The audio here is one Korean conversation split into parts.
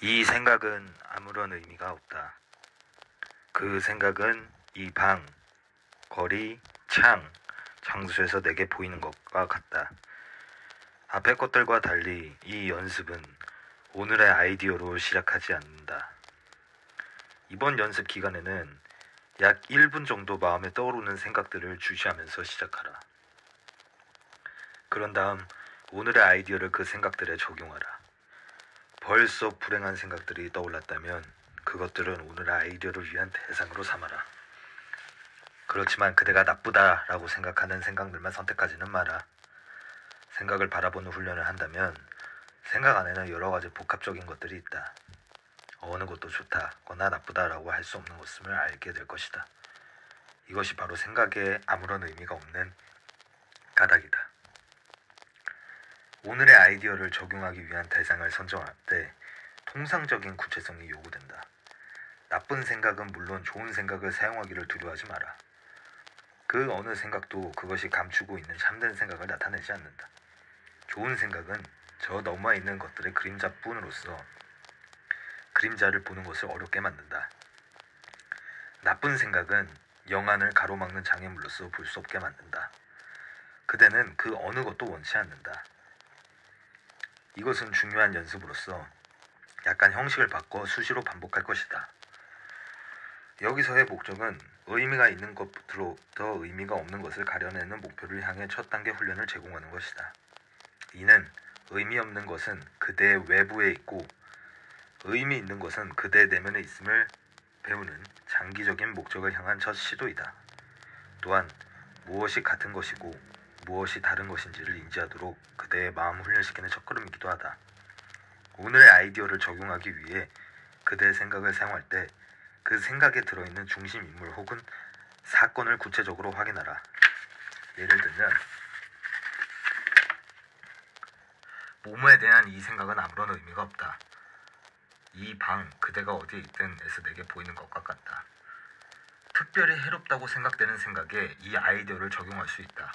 이 생각은 아무런 의미가 없다. 그 생각은 이 방, 거리, 창, 장소에서 내게 보이는 것과 같다. 앞의 것들과 달리 이 연습은 오늘의 아이디어로 시작하지 않는다. 이번 연습 기간에는 약 1분 정도 마음에 떠오르는 생각들을 주시하면서 시작하라. 그런 다음 오늘의 아이디어를 그 생각들에 적용하라. 벌써 불행한 생각들이 떠올랐다면 그것들은 오늘의 아이디어를 위한 대상으로 삼아라. 그렇지만 그대가 나쁘다라고 생각하는 생각들만 선택하지는 마라. 생각을 바라보는 훈련을 한다면 생각 안에는 여러 가지 복합적인 것들이 있다. 어느 것도 좋다거나 나쁘다라고 할 수 없는 것임을 알게 될 것이다. 이것이 바로 생각에 아무런 의미가 없는 까닭이다. 오늘의 아이디어를 적용하기 위한 대상을 선정할 때 통상적인 구체성이 요구된다. 나쁜 생각은 물론 좋은 생각을 사용하기를 두려워하지 마라. 그 어느 생각도 그것이 감추고 있는 참된 생각을 나타내지 않는다. 좋은 생각은 저 넘어 있는 것들의 그림자뿐으로서 그림자를 보는 것을 어렵게 만든다. 나쁜 생각은 영안을 가로막는 장애물로서 볼 수 없게 만든다. 그대는 그 어느 것도 원치 않는다. 이것은 중요한 연습으로서 약간 형식을 바꿔 수시로 반복할 것이다. 여기서의 목적은 의미가 있는 것부터 의미가 없는 것을 가려내는 목표를 향해 첫 단계 훈련을 제공하는 것이다. 이는 의미 없는 것은 그대의 외부에 있고 의미 있는 것은 그대의 내면에 있음을 배우는 장기적인 목적을 향한 첫 시도이다. 또한 무엇이 같은 것이고 무엇이 다른 것인지를 인지하도록 그대의 마음을 훈련시키는 첫걸음이기도 하다. 오늘의 아이디어를 적용하기 위해 그대의 생각을 사용할 때 그 생각에 들어있는 중심 인물 혹은 사건을 구체적으로 확인하라. 예를 들면 모모에 대한 이 생각은 아무런 의미가 없다. 이 방, 그대가 어디에 있든 에서 내게 보이는 것과 같다. 특별히 해롭다고 생각되는 생각에 이 아이디어를 적용할 수 있다.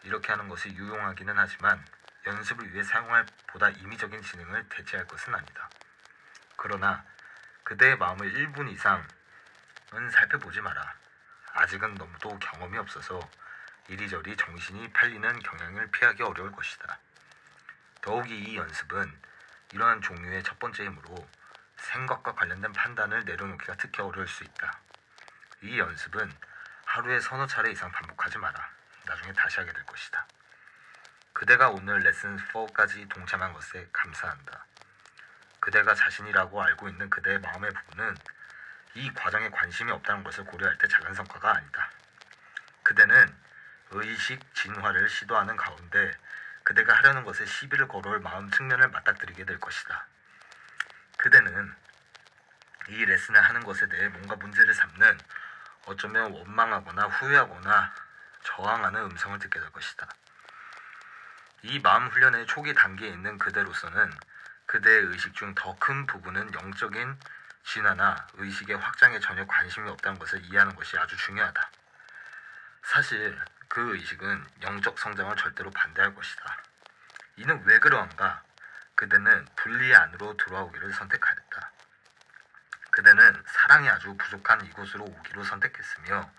이렇게 하는 것이 유용하기는 하지만 연습을 위해 사용할 보다 임의적인 지능을 대체할 것은 아니다. 그러나 그대의 마음을 1분 이상은 살펴보지 마라. 아직은 너무도 경험이 없어서 이리저리 정신이 팔리는 경향을 피하기 어려울 것이다. 더욱이 이 연습은 이러한 종류의 첫 번째이므로 생각과 관련된 판단을 내려놓기가 특히 어려울 수 있다. 이 연습은 하루에 서너 차례 이상 반복하지 마라. 나중에 다시 하게 될 것이다. 그대가 오늘 레슨 4까지 동참한 것에 감사한다. 그대가 자신이라고 알고 있는 그대의 마음의 부분은 이 과정에 관심이 없다는 것을 고려할 때 작은 성과가 아니다. 그대는 의식 진화를 시도하는 가운데 그대가 하려는 것에 시비를 걸어올 마음 측면을 맞닥뜨리게 될 것이다. 그대는 이 레슨을 하는 것에 대해 뭔가 문제를 삼는 어쩌면 원망하거나 후회하거나 저항하는 음성을 듣게 될 것이다. 이 마음 훈련의 초기 단계에 있는 그대로서는 그대의 의식 중 더 큰 부분은 영적인 진화나 의식의 확장에 전혀 관심이 없다는 것을 이해하는 것이 아주 중요하다. 사실 그 의식은 영적 성장을 절대로 반대할 것이다. 이는 왜 그러한가? 그대는 분리 안으로 들어오기를 선택하였다. 그대는 사랑이 아주 부족한 이곳으로 오기로 선택했으며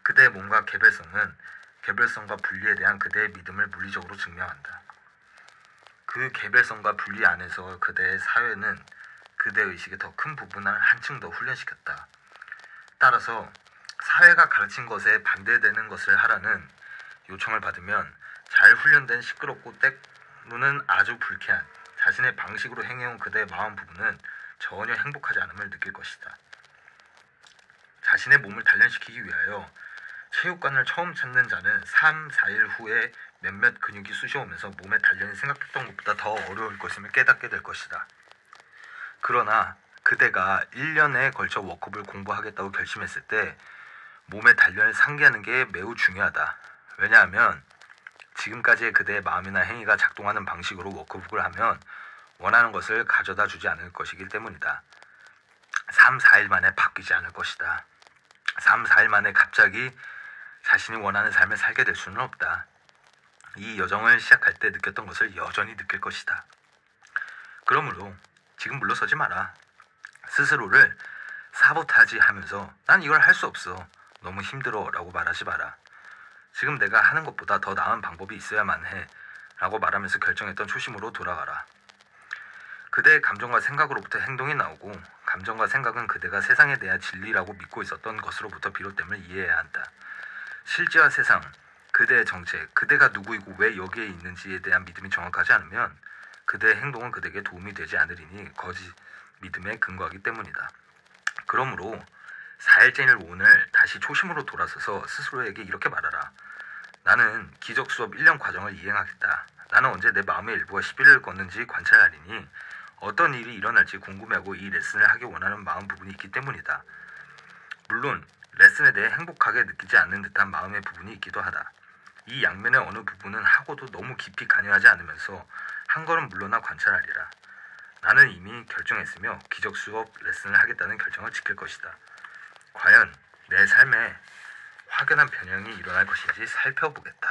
그대의 몸과 개별성은 개별성과 분리에 대한 그대의 믿음을 물리적으로 증명한다. 그 개별성과 분리 안에서 그대의 사회는 그대의 의식의 더 큰 부분을 한층 더 훈련시켰다. 따라서 사회가 가르친 것에 반대되는 것을 하라는 요청을 받으면 잘 훈련된 시끄럽고 때로는 아주 불쾌한 자신의 방식으로 행해온 그대의 마음 부분은 전혀 행복하지 않음을 느낄 것이다. 자신의 몸을 단련시키기 위하여 체육관을 처음 찾는 자는 3, 4일 후에 몇몇 근육이 쑤셔오면서 몸의 단련이 생각했던 것보다 더 어려울 것임을 깨닫게 될 것이다. 그러나 그대가 1년에 걸쳐 워크업을 공부하겠다고 결심했을 때 몸의 단련을 상기하는 게 매우 중요하다. 왜냐하면 지금까지의 그대의 마음이나 행위가 작동하는 방식으로 워크북을 하면 원하는 것을 가져다 주지 않을 것이기 때문이다. 3, 4일 만에 바뀌지 않을 것이다. 3, 4일 만에 갑자기 자신이 원하는 삶을 살게 될 수는 없다. 이 여정을 시작할 때 느꼈던 것을 여전히 느낄 것이다. 그러므로 지금 물러서지 마라. 스스로를 사보타지 하면서 난 이걸 할 수 없어. 너무 힘들어 라고 말하지 마라. 지금 내가 하는 것보다 더 나은 방법이 있어야만 해 라고 말하면서 결정했던 초심으로 돌아가라. 그대의 감정과 생각으로부터 행동이 나오고 감정과 생각은 그대가 세상에 대한 진리라고 믿고 있었던 것으로부터 비롯됨을 이해해야 한다. 실제와 세상, 그대의 정체, 그대가 누구이고 왜 여기에 있는지에 대한 믿음이 정확하지 않으면 그대의 행동은 그대에게 도움이 되지 않으리니 거짓 믿음에 근거하기 때문이다. 그러므로 4일째일 오늘 다시 초심으로 돌아서서 스스로에게 이렇게 말하라. 나는 기적 수업 1년 과정을 이행하겠다. 나는 언제 내 마음의 일부가 11을 걷는지 관찰하리니 어떤 일이 일어날지 궁금해하고 이 레슨을 하기 원하는 마음 부분이 있기 때문이다. 물론 레슨에 대해 행복하게 느끼지 않는 듯한 마음의 부분이 있기도 하다. 이 양면의 어느 부분은 하고도 너무 깊이 관여하지 않으면서 한 걸음 물러나 관찰하리라. 나는 이미 결정했으며 기적 수업 레슨을 하겠다는 결정을 지킬 것이다. 과연 내 삶에 확연한 변형이 일어날 것인지 살펴보겠다.